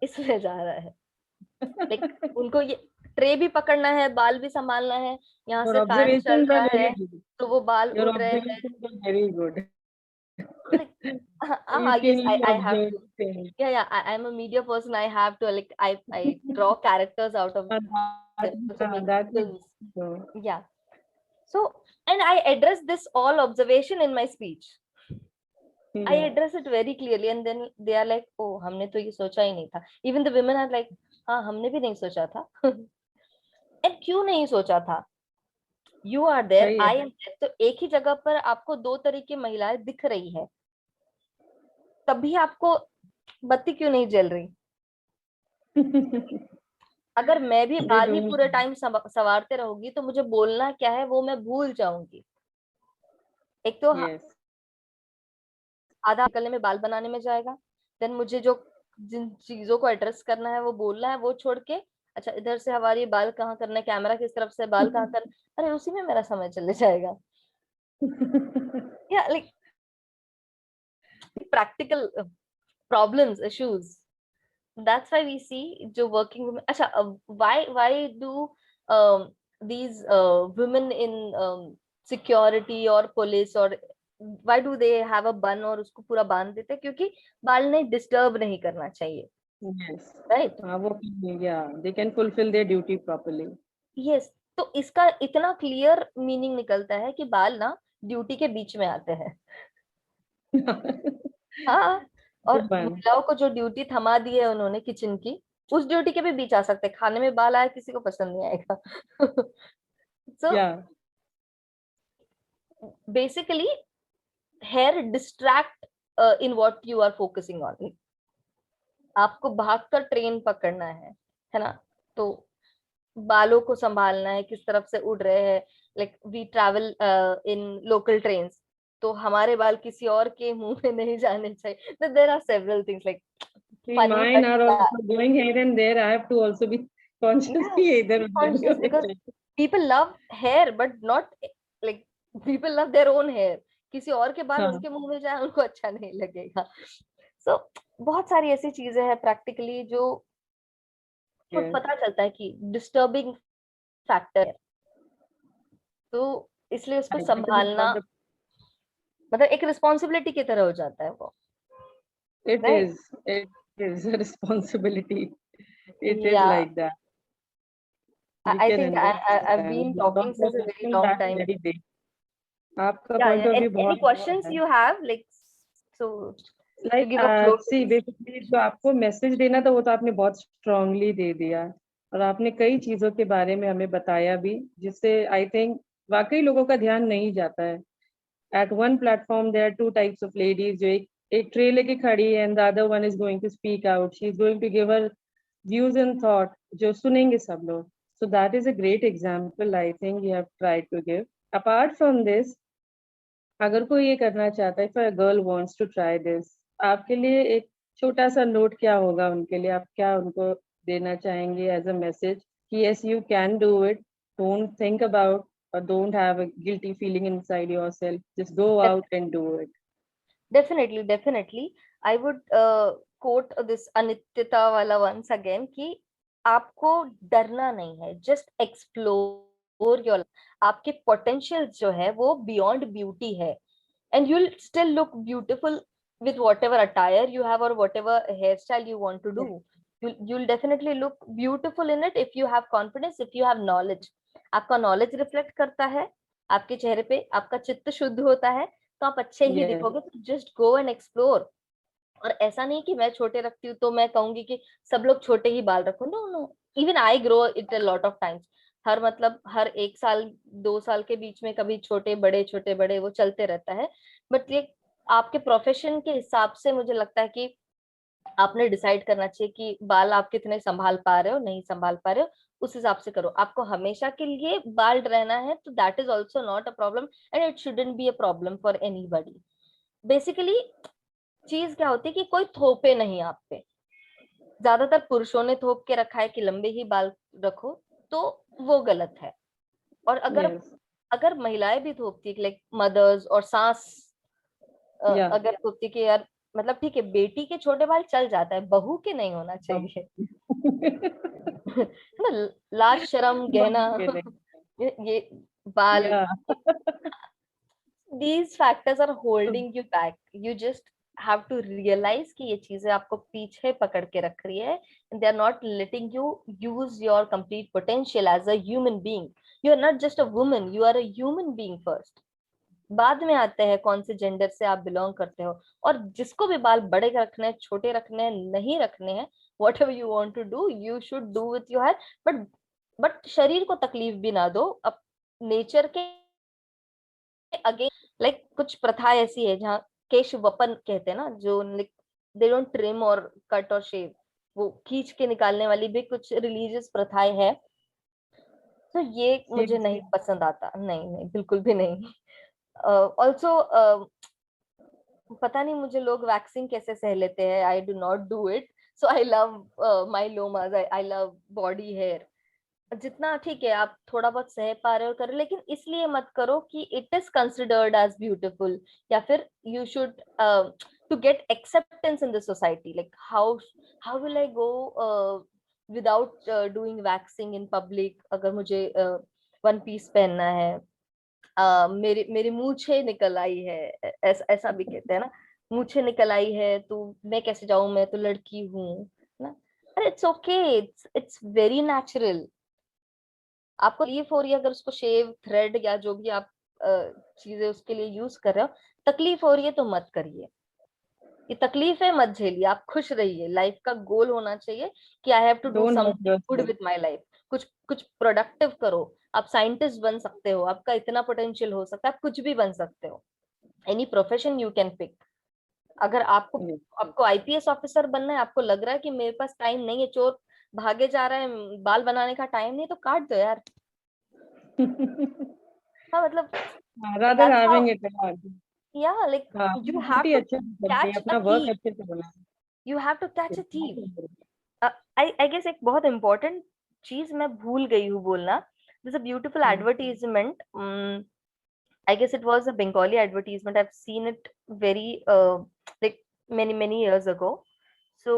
B: इसमें जा रहा है. लाइक उनको ये ट्रे भी पकड़ना है, बाल भी संभालना है, यहाँ
A: Your
B: से फैन चल
A: observations are
B: रहा
A: very
B: है
A: good.
B: तो वो बाल
A: Your
B: उड़ रहे हैं.
A: observations are very good.
B: Like yes,
A: Keenly
B: I have
A: observed
B: to.
A: things.
B: Yeah, I'm a media person. I have to, like, I draw characters out of
A: And
B: them to make
A: that is
B: films.
A: so.
B: Yeah. So, and I address this all observation in my speech. I
A: Yeah.
B: address it very clearly, and then they are like, "Oh, हमने तो ये सोचा ही नहीं था." Even the women are like, "हाँ, हमने भी नहीं सोचा था." And क्यों नहीं सोचा था? You are there,
A: सही
B: I
A: है.
B: am there. तो एक ही जगह पर आपको दो तरह की महिलाएं दिख रही है, तभी आपको बत्ती क्यों नहीं जल रही? अगर मैं भी
A: They
B: बाल ही
A: don't.
B: पूरे टाइम सवारते रहूंगी तो मुझे बोलना क्या है वो मैं भूल जाऊंगी. एक तो
A: Yes.
B: आधा निकलने में, बाल बनाने में जाएगा. देन मुझे जो जिन चीजों को एड्रेस करना है वो बोलना है, वो छोड़ के अच्छा इधर से हमारी बाल कहाँ करना है, कैमरा किस तरफ से, बाल कहाँ करना, अरे उसी में मेरा समय चले जाएगा. या like practical problems, issues. That's why we see जो working women. अच्छा, why do these women in security or police or why do they have a bun और उसको पूरा बांध देते हैं? क्योंकि बाल ने डिस्टर्ब नहीं करना चाहिए,
A: Yes.
B: राइट?
A: वो yeah, they can fulfill their duty properly.
B: Yes. तो इसका इतना क्लियर मीनिंग निकलता है कि बाल ना ड्यूटी के बीच में आते हैं. हाँ, और
A: Good one.
B: महिलाओं को जो ड्यूटी थमा दी है उन्होंने किचन की, उस ड्यूटी के भी बीच आ सकते हैं. खाने में बाल आया किसी को पसंद नहीं आएगा. So
A: Yeah.
B: basically hair distract in what you are focusing on. आपको भागकर ट्रेन पकड़ना है ना? तो बालों को संभालना है, किस तरफ से उड़ रहे हैं. Like we travel in local trains, तो हमारे बाल किसी और के मुंह में नहीं जाने चाहिए. There are several things like
A: See,
B: funny
A: mine
B: but
A: are also going here and there. I have to also be consciously
B: yeah,
A: either
B: be
A: of
B: conscious because
A: them.
B: people love hair but not like people love their own hair. किसी और के बाल
A: हाँ.
B: उनके मुंह में जाए उनको अच्छा नहीं लगेगा. So बहुत सारी ऐसी चीजें हैं प्रैक्टिकली जो खुद
A: Yes.
B: पता चलता है कि डिस्टर्बिंग फैक्टर है. तो इसलिए उसको
A: I totally
B: संभालना
A: got the.
B: मतलब एक रिस्पॉन्सिबिलिटी की तरह हो जाता है वो,
A: It
B: right?
A: is. It is a responsibility. It is
B: या
A: like that. We
B: I
A: can
B: think I've
A: understand.
B: been
A: You
B: talking
A: don't
B: since a very
A: understand
B: long
A: that
B: time.
A: very big. आपका
B: Yeah,
A: point
B: yeah.
A: of view
B: Any
A: बहुत अच्छा
B: questions
A: है.
B: you have, like, so to
A: Like
B: give a close?
A: see basically जो आपको message देना था वो तो आपने बहुत स्ट्रांगली दे दिया, और आपने कई चीजों के बारे में हमें बताया भी, जिससे आई थिंक वाकई लोगों का ध्यान नहीं जाता है. At one platform there are two types of ladies, जो एक ट्रे लेके खड़ी है, and the other one is going to speak out. She is going to give her views and thought, जो सुनेंगे सब लोग. So that is a great example I think you have tried to give. Apart from this, अगर कोई ये करना चाहता है, if a girl wants to try this, आपके लिए एक छोटा सा नोट क्या होगा उनके लिए, आप क्या उनको देना चाहेंगे एज अ मैसेज कि yes you can do it, don't think about or don't have a guilty feeling inside yourself, just go out and do it.
B: Definitely, definitely. I would quote this अनित्यता वाला once again कि आपको डरना नहीं है, just explore your, आपके potentials जो है वो beyond beauty है, and you'll still look beautiful with whatever attire you have or whatever hairstyle you want to do. You'll definitely look beautiful in it if you have confidence, if you have knowledge. आपका knowledge reflect करता है आपके चेहरे पे, आपका चित्त शुद्ध होता है, तो आप अच्छे ही
A: Yes,
B: दिखोगे. तो जस्ट गो एंड एक्सप्लोर. और ऐसा नहीं कि मैं छोटे रखती हूँ तो मैं कहूंगी कि सब लोग छोटे ही बाल रखो. No no, even I grow it a lot of times. हर मतलब हर 1 साल 2 साल के बीच में कभी छोटे बड़े वो चलते रहता है. बट ये आपके प्रोफेशन के हिसाब से मुझे लगता है कि आपने डिसाइड करना चाहिए कि बाल आप कितने संभाल पा रहे हो, नहीं संभाल पा रहे हो, उस हिसाब से करो. आपको हमेशा के लिए बाल रहना है तो that is also not a problem, and it shouldn't be a problem for anybody. Basically चीज क्या होती है कि कोई थोपे नहीं आप पे. ज्यादातर पुरुषों ने थोप के रखा है कि लंबे ही बाल रखो, तो वो गलत है. और अगर
A: yes,
B: अगर महिलाएं भी थोपती है, लाइक मदर्स और सास,
A: yeah.
B: अगर थोपती कि यार मतलब ठीक है बेटी के छोटे बाल चल जाता है, बहू के नहीं होना चाहिए. ना, लाज शर्म गहना
A: Okay, like,
B: ये बाल,
A: yeah.
B: these factors are
A: So,
B: holding you back. You just have to realize कि ये चीजें आपको पीछे पकड़ के रख रही है, and they are not letting you use your complete potential as a human being. You are not just a woman, you are a human being first. बाद में आते हैं कौन से जेंडर से आप बिलोंग करते हो. और जिसको भी बाल बड़े रखने हैं, छोटे रखने हैं, नहीं रखने हैं, whatever you want to do you should do with your hair. But शरीर को तकलीफ भी ना दो. अब नेचर के अगेन, लाइक कुछ प्रथा ऐसी है जहाँ केश वपन कहते हैं ना, जो दे डोंट ट्रिम और कट और शेव, वो खींच के निकालने वाली भी कुछ रिलीजियस प्रथाएं हैं. तो ये मुझे नहीं
A: seriously,
B: पसंद आता. नहीं नहीं, बिल्कुल भी नहीं. ऑल्सो पता नहीं मुझे लोग वैक्सिंग कैसे सह लेते हैं. I do not do it. So I love my लोमाज, आई लव बॉडी हेयर. जितना ठीक है आप थोड़ा बहुत सह पा रहे हो करो, लेकिन इसलिए मत करो कि it is considered as beautiful, या फिर you should to get acceptance in the society. Like how will I go without doing waxing in public. अगर मुझे वन पीस पहनना है, मेरी मेरी मूछें निकल आई है, ऐसा भी कहते हैं ना, मूछें निकल आई है तो मैं कैसे जाऊं, मैं तो लड़की हूँ ना. अरे it's okay, it's very natural. आपको तकलीफ हो रही है अगर उसको शेव थ्रेड या जो भी आप चीजें उसके लिए यूज कर रहे हो, तकलीफ हो रही है तो मत करिए. ये तकलीफ है मत झेलिए, आप खुश रहिए. लाइफ का गोल होना चाहिए कि I have to do
A: don't hurt
B: something good
A: yourself.
B: With my life. कुछ कुछ प्रोडक्टिव करो. आप साइंटिस्ट बन सकते हो, आपका इतना पोटेंशियल हो सकता है, आप कुछ भी बन सकते हो. Any profession you can pick. अगर आपको
A: Yes.
B: आपको आईपीएस ऑफिसर बनना है, आपको लग रहा है कि मेरे पास टाइम नहीं है, चोर भागे जा रहा है, बाल बनाने का टाइम नहीं, तो काट दो यार. हाँ मतलब
A: Rather
B: that's how.
A: having it hard.
B: या लाइक
A: हाँ,
B: यू हैव
A: ड्यूटी
B: टू
A: अच्छे से करनी है,
B: कैच अ
A: अपना वर्क
B: थीफ.
A: अच्छे से होना
B: यू हैव टू कैच
A: है.
B: A thief. आई गेस एक बहुत इंपॉर्टेंट चीज मैं भूल गई हूँ बोलना. This a beautiful advertisement. I guess it was a Bengali advertisement. I've seen it very like many years ago. So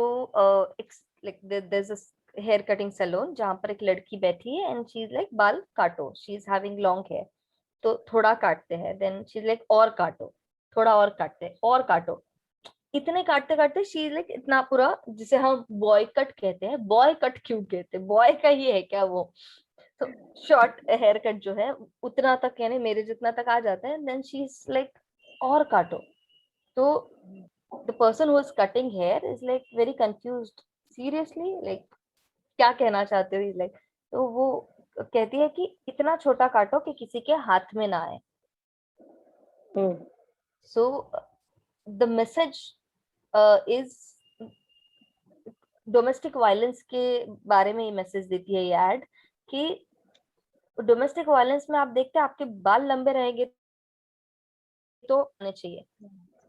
B: there's a hair cutting salon जहाँ पर एक लड़की बैठी है and she's like बाल काटो. She's having long hair. तो थोड़ा काटते हैं, देन शी लाइक और काटो, थोड़ा और काटते हैं, और काटो, इतने काटते काटते शी लाइक इतना पूरा, जिसे हम बॉय कट कहते हैं, बॉय कट क्यों कहते हैं, बॉय का ही है क्या वो, तो शॉर्ट हेयर कट जो है उतना तक, यानी मेरे जितना तक आ जाता है, देन शी इज लाइक और काटो, तो the person who is cutting here is like very confused, seriously like क्या कहना चाहते हो, लाइक, तो वो कहती है कि इतना छोटा काटो कि किसी के हाथ में ना आए।
A: Oh,
B: so the message is, domestic violence के बारे में ये मैसेज देती है ये एड, कि डोमेस्टिक वायलेंस में आप देखते हैं आपके बाल लंबे रहेंगे तो होने चाहिए।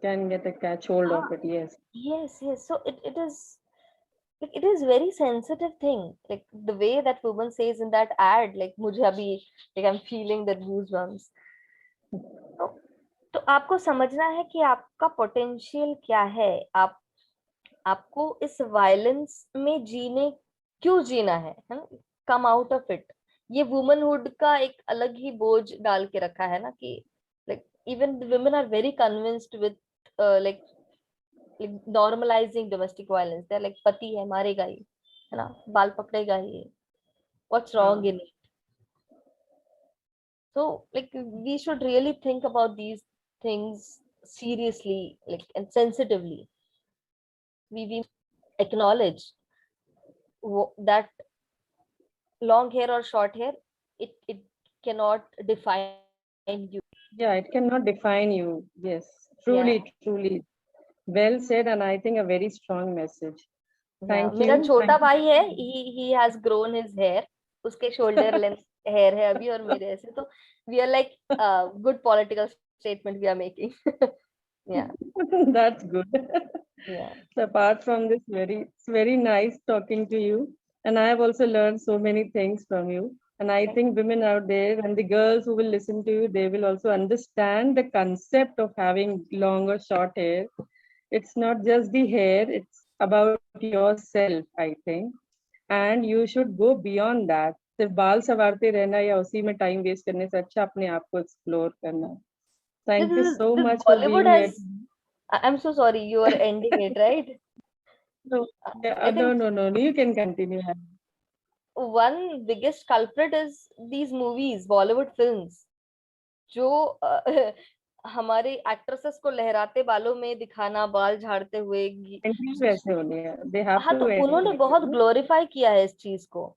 A: can get a catch hold
B: हाँ,
A: of it. Yes.
B: yes, yes, so it is like, it is very sensitive thing, like the way that woman says in that ad, like मुझे अभी like I'm feeling the goosebumps। तो तो आपको समझना है कि आपका पोटेंशियल क्या है, आप आपको इस वायलेंस में जीने, क्यों जीना है ना, कम आउट ऑफ इट। ये वुमनहुड का एक अलग ही बोझ डाल के रखा है ना, कि like even women are very convinced with like normalising domestic violence, they like पति है मारेगा ही, है ना, बाल पकड़ेगा ही, what's wrong in it. So like we should really think about these things seriously, like, and sensitively. We acknowledge that long hair or short hair, it cannot define you.
A: Yeah, it cannot define you. Yes,
B: Yeah,
A: truly. Well said, and I think a very strong message.
B: yeah,
A: Thank
B: मेरा
A: you.
B: छोटा
A: Thank
B: भाई है, he has grown his hair, उसके shoulder length hair है अभी, और मेरे ऐसे, तो we are like good political statement we are making। Yeah,
A: you. That's good.
B: yeah,
A: So apart from this, it's very nice talking to you. And I have also learned so many things from you. And I think women out there and the girls who will listen to you, they will also understand the concept of having long or short hair. It's not just the hair, it's about yourself, I think. And you should go beyond that. सिर्फ बाल संवारते रहना या उसी में time waste करने से अच्छा अपने आप को एक्सप्लोर करना।
B: this
A: thank you
B: is
A: so
B: this
A: much for
B: Bollywood
A: being
B: has,
A: here.
B: I'm so sorry, you are ending it, right?
A: No, yeah,
B: I think
A: no. You can continue.
B: one biggest culprit is these movies, Bollywood films, जो हमारे actresses को लहराते बालों में दिखाना, बाल झाड़ते हुए
A: Entry वैसे होने हैं. They have
B: हाँ,
A: to
B: तो उन्होंने
A: end.
B: बहुत ग्लोरीफाई किया है इस चीज को।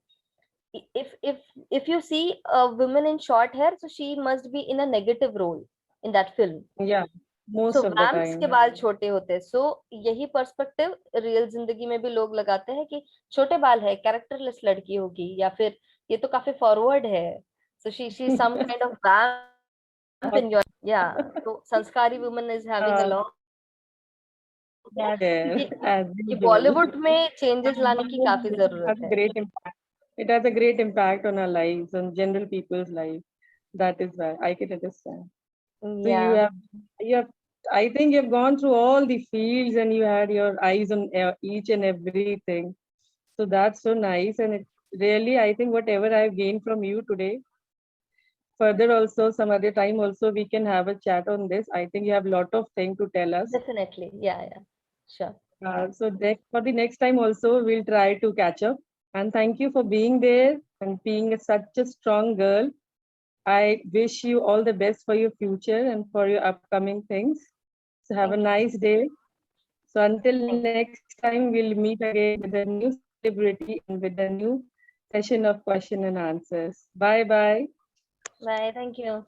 B: if you see a woman in short hair, so she must be in a negative role in that film।
A: Yeah,
B: so
A: most of the
B: vamps के
A: time.
B: बाल छोटे होते हैं, सो यही पर्सपेक्टिव रियल जिंदगी में भी लोग लगाते हैं कि छोटे बाल है, कैरेक्टरलेस लड़की होगी, या फिर ये तो काफी फॉरवर्ड है, so she some kind of vamp in your, या तो संस्कारी woman is having a
A: Uh,
B: long,
A: yes,
B: ये
A: as
B: ये
A: usual.
B: बॉलीवुड में चेंजेस
A: And
B: लाने की काफी
A: Bollywood
B: जरूरत
A: has a
B: है।
A: great impact. It has a great impact on our lives, on general people's life. That is why I can understand. So
B: या
A: you have, I think you've gone through all the fields and you had your eyes on each and everything. So that's so nice. And it really, I think whatever I've gained from you today, further also some other time also we can have a chat on this. I think you have a lot of things to tell us.
B: Definitely, या sure.
A: So for the next time also we'll try to catch up. And thank you for being there and being such a strong girl. I wish you all the best for your future and for your upcoming things. So have a
B: thank
A: nice day. So until
B: you,
A: next time, we'll meet again with a new celebrity and with a new session of question and answers. Bye bye.
B: Bye, thank you.